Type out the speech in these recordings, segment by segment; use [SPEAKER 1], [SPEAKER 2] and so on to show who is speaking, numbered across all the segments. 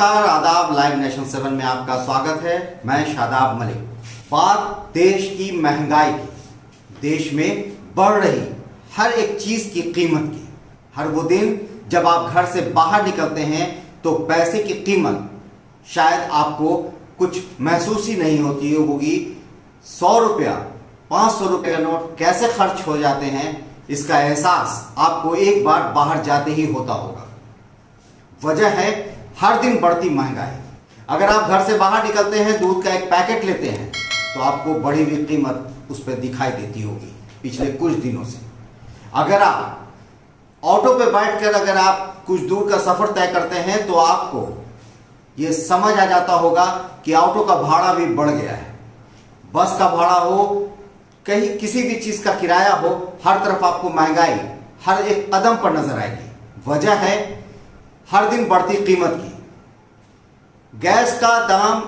[SPEAKER 1] नमस्कार, आदाब। Live nation 7 में आपका स्वागत है। मैं शादाब मलिक। बात देश की महंगाई की, देश में बढ़ रही हर एक चीज की कीमत की। हर वो दिन जब आप घर से बाहर निकलते हैं तो पैसे की कीमत शायद आपको कुछ महसूस ही नहीं होती होगी। 100 रुपया, 500 रुपये का नोट कैसे खर्च हो जाते हैं, इसका एहसास आपको एक बार बाहर जाते ही होता होगा। वजह है हर दिन बढ़ती महंगाई। अगर आप घर से बाहर निकलते हैं, दूध का एक पैकेट लेते हैं तो आपको बढ़ी हुई कीमत उस पर दिखाई देती होगी पिछले कुछ दिनों से। अगर आप ऑटो पे बैठकर अगर आप कुछ दूर का सफर तय करते हैं तो आपको ये समझ आ जाता होगा कि ऑटो का भाड़ा भी बढ़ गया है। बस का भाड़ा हो, कहीं किसी भी चीज का किराया हो, हर तरफ आपको महंगाई हर एक कदम पर नजर आएगी। वजह है हर दिन बढ़ती कीमत की। गैस का दाम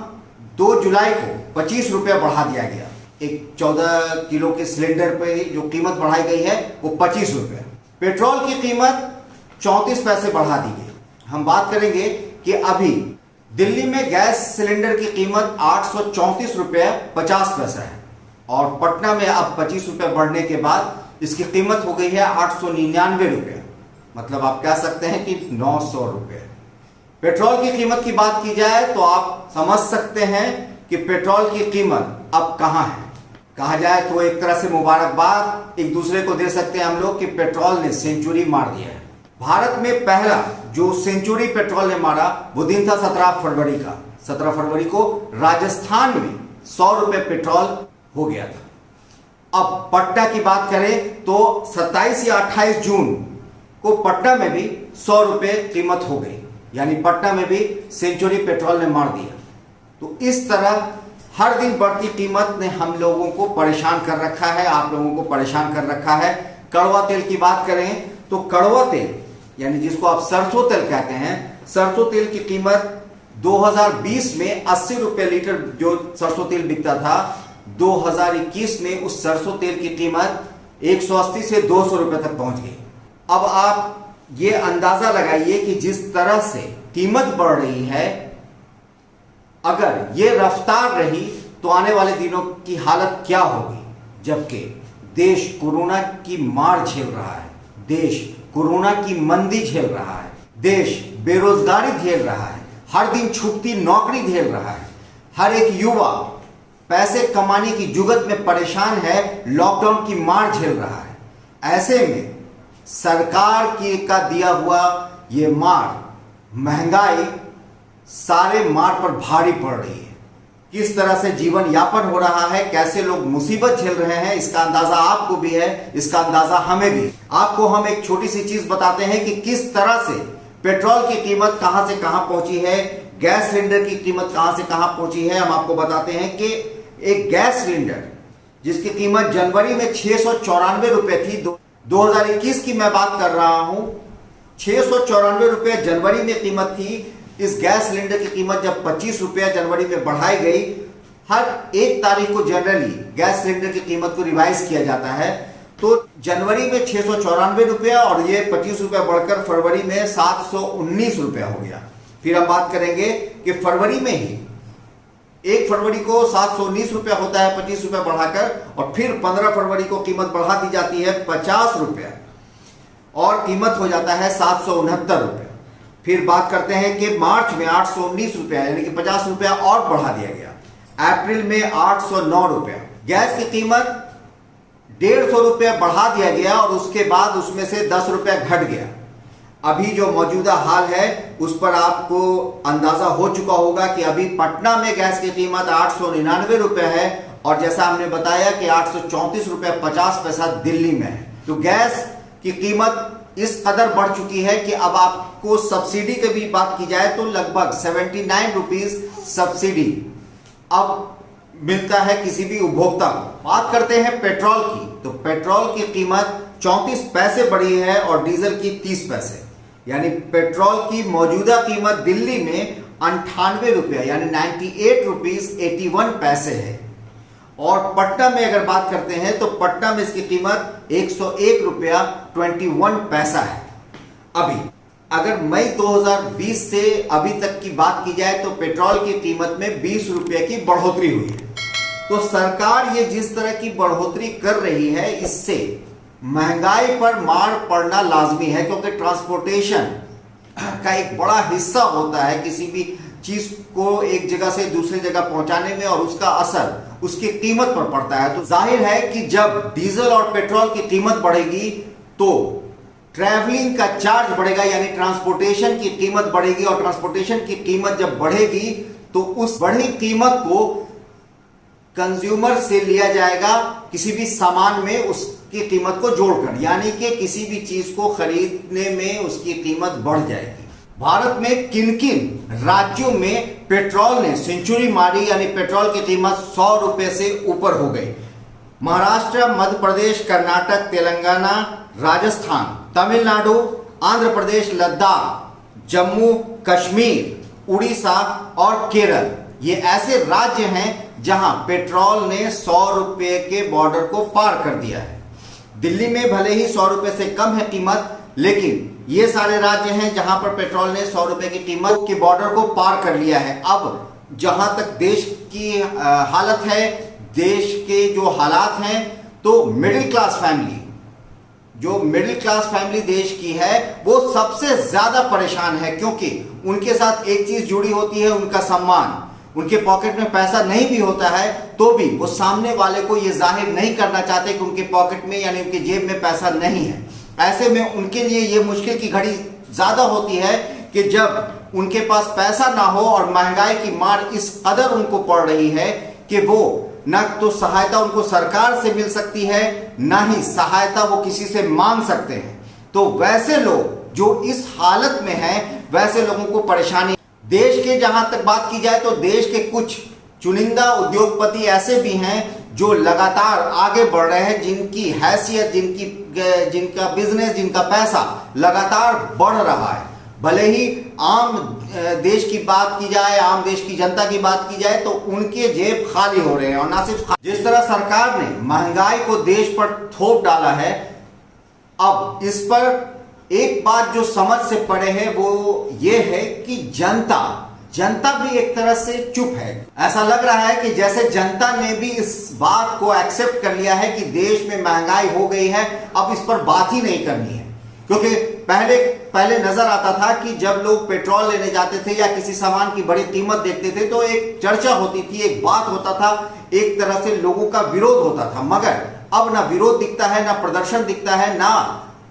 [SPEAKER 1] 2 जुलाई को 25 रुपया बढ़ा दिया गया। एक 14 किलो के सिलेंडर पे जो कीमत बढ़ाई गई है वो 25 रुपया। पेट्रोल की कीमत 34 पैसे बढ़ा दी गई। हम बात करेंगे कि अभी दिल्ली में गैस सिलेंडर की कीमत 834 रुपया 50 पैसा है और पटना में अब 25 रुपये बढ़ने के बाद इसकी कीमत हो गई है 899 रुपये। मतलब आप कह सकते हैं कि 900 रुपये। पेट्रोल की कीमत की बात की जाए तो आप समझ सकते हैं कि पेट्रोल की कीमत अब कहां है। कहा जाए तो एक तरह से मुबारकबाद एक दूसरे को दे सकते हैं हम लोग कि पेट्रोल ने सेंचुरी मार दिया है। भारत में पहला जो सेंचुरी पेट्रोल ने मारा वो दिन था 17 फरवरी का। 17 फरवरी को राजस्थान में 100 रुपये पेट्रोल हो गया था। अब पटना की बात करें तो 27 या 28 जून को पटना में भी 100 रुपये कीमत हो गई, यानी पटना में भी सेंचुरी पेट्रोल ने मार दिया। तो इस तरह हर दिन बढ़ती कीमत ने हम लोगों को परेशान कर रखा है, आप लोगों को परेशान कर रखा है। कड़वा तेल की बात करें तो कड़वा तेल यानी जिसको आप सरसों तेल कहते हैं, सरसों तेल की कीमत 2020 में 80 रुपये लीटर जो सरसों तेल बिकता था, 2021 में उस सरसों तेल की कीमत 180 से 200 रुपये तक पहुंच गई। अब आप ये अंदाजा लगाइए कि जिस तरह से कीमत बढ़ रही है, अगर ये रफ्तार रही तो आने वाले दिनों की हालत क्या होगी। जबकि देश कोरोना की मार झेल रहा है, देश कोरोना की मंदी झेल रहा है, देश बेरोजगारी झेल रहा है, हर दिन छूटती नौकरी झेल रहा है, हर एक युवा पैसे कमाने की जुगत में परेशान है, लॉकडाउन की मार झेल रहा है। ऐसे में सरकार की का दिया हुआ ये मार, महंगाई सारे मार पर भारी पड़ रही है। किस तरह से जीवन यापन हो रहा है, कैसे लोग मुसीबत झेल रहे हैं, इसका अंदाजा आपको भी है, इसका अंदाजा हमें भी। आपको हम एक छोटी सी चीज बताते हैं कि किस तरह से पेट्रोल की कीमत कहां से कहां पहुंची है, गैस सिलेंडर की कीमत कहां से कहां पहुंची है। हम आपको बताते हैं कि एक गैस सिलेंडर जिसकी कीमत जनवरी में 694 रुपये थी, 2021 की मैं बात कर रहा हूं, 694 रुपये जनवरी में कीमत थी। इस गैस सिलेंडर की कीमत जब 25 रुपया जनवरी में बढ़ाई गई, हर 1 तारीख को जनरली गैस सिलेंडर की कीमत को रिवाइज किया जाता है, तो जनवरी में 694 रुपया और ये 25 रुपया बढ़कर फरवरी में 719 रुपया हो गया। फिर हम बात करेंगे कि फरवरी में ही 1 फरवरी को 719 रुपया होता है 25 रुपया बढ़ाकर, और फिर 15 फरवरी को कीमत बढ़ा दी जाती है 50 रुपया और कीमत हो जाता है 769 रुपया। फिर बात करते हैं कि मार्च में 819 रुपया यानी कि 50 रुपया और बढ़ा दिया गया। अप्रैल में 809 रुपया। गैस की कीमत 150 रुपया बढ़ा दिया गया और उसके बाद उसमें से 10 रुपया घट गया। अभी जो मौजूदा हाल है उस पर आपको अंदाजा हो चुका होगा कि अभी पटना में गैस की कीमत 899 रुपये है और जैसा हमने बताया कि 834 रुपये 50 पैसा दिल्ली में है। तो गैस की कीमत इस कदर बढ़ चुकी है कि अब आपको सब्सिडी की भी बात की जाए तो लगभग 79 रुपीज सब्सिडी अब मिलता है किसी भी उपभोक्ता को। बात करते हैं पेट्रोल की, तो पेट्रोल की कीमत 34 पैसे बढ़ी है और डीजल की 30 पैसे, यानी पेट्रोल की मौजूदा कीमत दिल्ली में 98 रुपया यानी 98 रुपीज 81 पैसे है। और पटना में अगर बात करते हैं तो पटना में इसकी कीमत 101 रुपया 21 पैसा है। अभी अगर मई 2020 से अभी तक की बात की जाए तो पेट्रोल की कीमत में 20 रुपए की बढ़ोतरी हुई है। तो सरकार ये जिस तरह की बढ़ोतरी कर रही है, इससे महंगाई पर मार पड़ना लाजमी है, क्योंकि ट्रांसपोर्टेशन का एक बड़ा हिस्सा होता है किसी भी चीज को एक जगह से दूसरी जगह पहुंचाने में, और उसका असर उसकी कीमत पर पड़ता है। तो जाहिर है कि जब डीजल और पेट्रोल की कीमत बढ़ेगी तो ट्रैवलिंग का चार्ज बढ़ेगा, यानी ट्रांसपोर्टेशन की कीमत बढ़ेगी, और ट्रांसपोर्टेशन की कीमत जब बढ़ेगी तो उस बढ़ी कीमत को कंज्यूमर से लिया जाएगा किसी भी सामान में उसकी कीमत को जोड़कर, यानी कि किसी भी चीज को खरीदने में उसकी कीमत बढ़ जाएगी। भारत में किन किन राज्यों में पेट्रोल ने सेंचुरी मारी, यानी पेट्रोल की कीमत 100 रुपए से ऊपर हो गई? महाराष्ट्र, मध्य प्रदेश, कर्नाटक, तेलंगाना, राजस्थान, तमिलनाडु, आंध्र प्रदेश, लद्दाख, जम्मू कश्मीर, उड़ीसा और केरल। ये ऐसे राज्य हैं जहां पेट्रोल ने 100 रुपए के बॉर्डर को पार कर दिया है। दिल्ली में भले ही 100 रुपए से कम है कीमत, लेकिन ये सारे राज्य हैं जहां पर पेट्रोल ने 100 रुपए की कीमत के बॉर्डर को पार कर लिया है। अब जहां तक देश की हालत है, देश के जो हालात हैं, तो मिडिल क्लास फैमिली, जो मिडिल क्लास फैमिली देश की है, वो सबसे ज्यादा परेशान है, क्योंकि उनके साथ एक चीज जुड़ी होती है, उनका सम्मान। उनके पॉकेट में पैसा नहीं भी होता है तो भी वो सामने वाले को ये जाहिर नहीं करना चाहते कि उनके पॉकेट में यानी उनके जेब में पैसा नहीं है। ऐसे में उनके लिए ये मुश्किल की घड़ी ज्यादा होती है कि जब उनके पास पैसा ना हो और महंगाई की मार इस कदर उनको पड़ रही है कि वो न तो सहायता उनको सरकार से मिल सकती है, ना ही सहायता वो किसी से मांग सकते हैं। तो वैसे लोग जो इस हालत में हैं, वैसे लोगों को परेशानी। देश के जहां तक बात की जाए तो देश के कुछ चुनिंदा उद्योगपति ऐसे भी हैं जो लगातार आगे बढ़ रहे हैं, जिनकी हैसियत, जिनका बिजनेस, जिनका पैसा लगातार बढ़ रहा है। भले ही आम देश की बात की जाए, आम देश की जनता की बात की जाए, तो उनके जेब खाली हो रहे हैं। और ना सिर्फ जिस तरह सरकार ने महंगाई को देश पर थोप डाला है, अब इस पर एक बात जो समझ से पड़े है वो ये है कि जनता भी एक तरह से चुप है। ऐसा लग रहा है कि जैसे जनता ने भी इस बात को एक्सेप्ट कर लिया है कि देश में महंगाई हो गई है, अब इस पर बात ही नहीं करनी है। क्योंकि पहले नजर आता था कि जब लोग पेट्रोल लेने जाते थे या किसी सामान की बड़ी कीमत देखते थे तो एक चर्चा होती थी, एक बात होता था, एक तरह से लोगों का विरोध होता था। मगर अब ना विरोध दिखता है, ना प्रदर्शन दिखता है, ना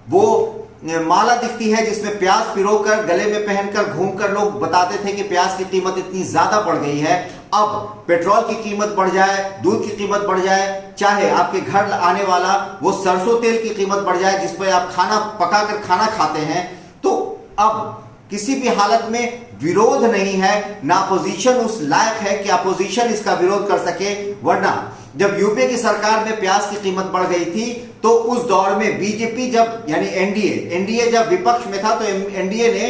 [SPEAKER 1] वो माला दिखती है जिसमें प्याज पिरोकर गले में पहनकर घूमकर लोग बताते थे कि प्याज की कीमत इतनी ज्यादा बढ़ गई है। अब पेट्रोल की कीमत बढ़ जाए, दूध की कीमत बढ़ जाए, चाहे आपके घर आने वाला वो सरसों तेल की कीमत बढ़ जाए जिस पर आप खाना पकाकर खाना खाते हैं, तो अब किसी भी हालत में विरोध नहीं है, ना अपोजिशन उस लायक है कि अपोजिशन इसका विरोध कर सके। वरना जब यूपीए की सरकार में प्याज की कीमत बढ़ गई थी तो उस दौर में बीजेपी जब यानी एनडीए जब विपक्ष में था तो एनडीए ने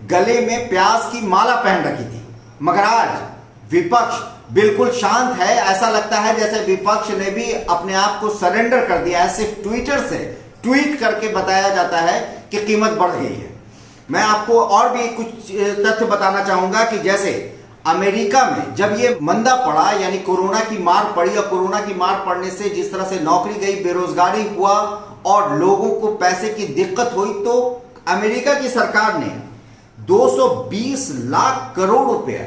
[SPEAKER 1] गले में प्याज की माला पहन रखी थी। मगर आज विपक्ष बिल्कुल शांत है, ऐसा लगता है जैसे विपक्ष ने भी अपने आप को सरेंडर कर दिया है। सिर्फ ट्विटर से ट्वीट करके बताया जाता है कि कीमत बढ़ गई है। मैं आपको और भी कुछ तथ्य बताना चाहूंगा कि जैसे अमेरिका में जब ये मंदा पड़ा, यानी कोरोना की मार पड़ी, और कोरोना की मार पड़ने से जिस तरह से नौकरी गई, बेरोजगारी हुआ और लोगों को पैसे की दिक्कत हुई, तो अमेरिका की सरकार ने 220 लाख करोड़ रुपया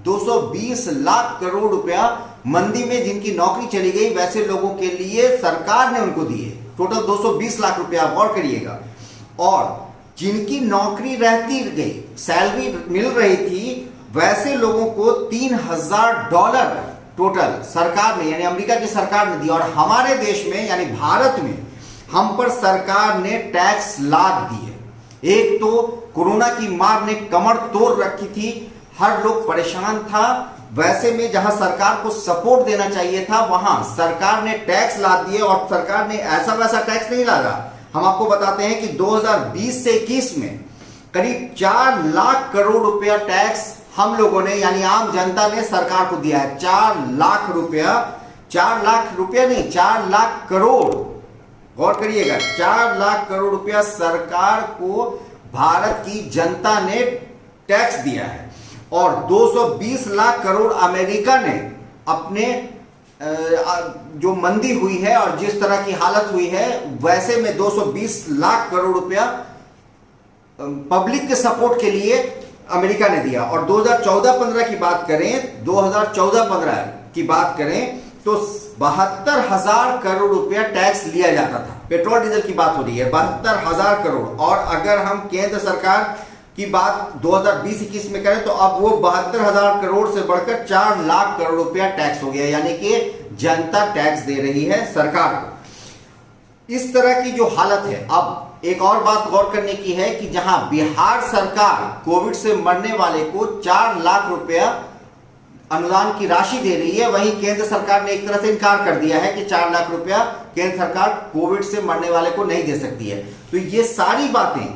[SPEAKER 1] 220 लाख करोड़ रुपया मंदी में जिनकी नौकरी चली गई वैसे लोगों के लिए सरकार ने उनको दिए। टोटल 220 लाख रुपया, आप गौर करिएगा। और जिनकी नौकरी रहती गई, सैलरी मिल रही थी, वैसे लोगों को $3000 टोटल सरकार ने यानी अमेरिका की सरकार ने दिया। और हमारे देश में यानी भारत में हम पर सरकार ने टैक्स लाद दिए। एक तो कोरोना की मार ने कमर तोड़ रखी थी, हर लोग परेशान था, वैसे में जहां सरकार को सपोर्ट देना चाहिए था वहां सरकार ने टैक्स लाद दिए। और सरकार ने ऐसा वैसा टैक्स नहीं लादा। हम आपको बताते हैं कि 2020 से 21 में करीब 4 लाख करोड़ रुपया टैक्स हम लोगों ने यानी आम जनता ने सरकार को दिया है। 4 लाख रुपया, 4 लाख रुपया नहीं, 4 लाख करोड़, गौर करिएगा, 4 लाख करोड़ रुपया सरकार को भारत की जनता ने टैक्स दिया है और 220 लाख करोड़ अमेरिका ने अपने जो मंदी हुई है और जिस तरह की हालत हुई है वैसे में 220 लाख करोड़ रुपया पब्लिक के सपोर्ट के लिए अमेरिका ने दिया। और 2014-15 की बात करें, 2014-15 की बात करें तो 72,000 करोड़ रुपया टैक्स लिया जाता था। पेट्रोल डीजल की बात हो रही है, 72,000 करोड़। और अगर हम केंद्र सरकार की बात 2020-21 में करें तो अब वो 72,000 करोड़ से बढ़कर 4 लाख करोड़ रुपया टैक्स हो गया, यानी कि जनता टैक्स दे रही है सरकार को। इस तरह की जो हालत है, अब एक और बात गौर करने की है कि जहां बिहार सरकार कोविड से मरने वाले को 4 लाख रुपया अनुदान की राशि दे रही है, वहीं केंद्र सरकार ने एक तरह से इनकार कर दिया है कि 4 लाख रुपया केंद्र सरकार कोविड से मरने वाले को नहीं दे सकती है। तो ये सारी बातें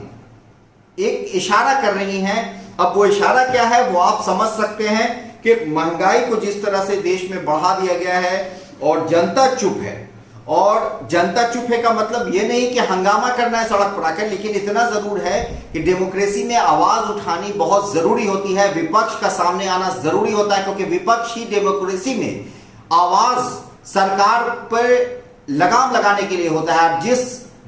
[SPEAKER 1] एक इशारा कर रही हैं। अब वो इशारा क्या है वो आप समझ सकते हैं कि महंगाई को जिस तरह से देश में बढ़ा दिया गया है और जनता चुप है। और जनता चुप है का मतलब ये नहीं कि हंगामा करना है सड़क पर आकर, लेकिन इतना जरूर है कि डेमोक्रेसी में आवाज उठानी बहुत जरूरी होती है, विपक्ष का सामने आना जरूरी होता है, क्योंकि विपक्ष ही डेमोक्रेसी में आवाज सरकार पर लगाम लगाने के लिए होता है। जिस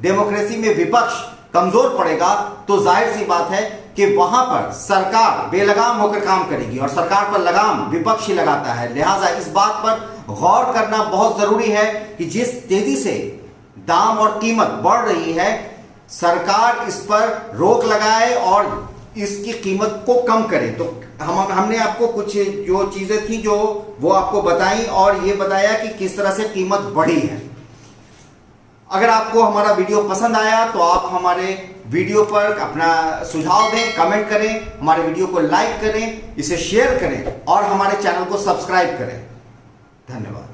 [SPEAKER 1] डेमोक्रेसी में विपक्ष कमजोर पड़ेगा तो जाहिर सी बात है कि वहां पर सरकार बेलगाम होकर काम करेगी और सरकार पर लगाम विपक्ष ही लगाता है। लिहाजा इस बात पर गौर करना बहुत जरूरी है कि जिस तेजी से दाम और कीमत बढ़ रही है, सरकार इस पर रोक लगाए और इसकी कीमत को कम करे। तो हमने आपको कुछ जो चीजें थी जो वो आपको बताई और ये बताया कि किस तरह से कीमत बढ़ी है। अगर आपको हमारा वीडियो पसंद आया तो आप हमारे वीडियो पर अपना सुझाव दें, कमेंट करें, हमारे वीडियो को लाइक करें, इसे शेयर करें और हमारे चैनल को सब्सक्राइब करें। धन्यवाद।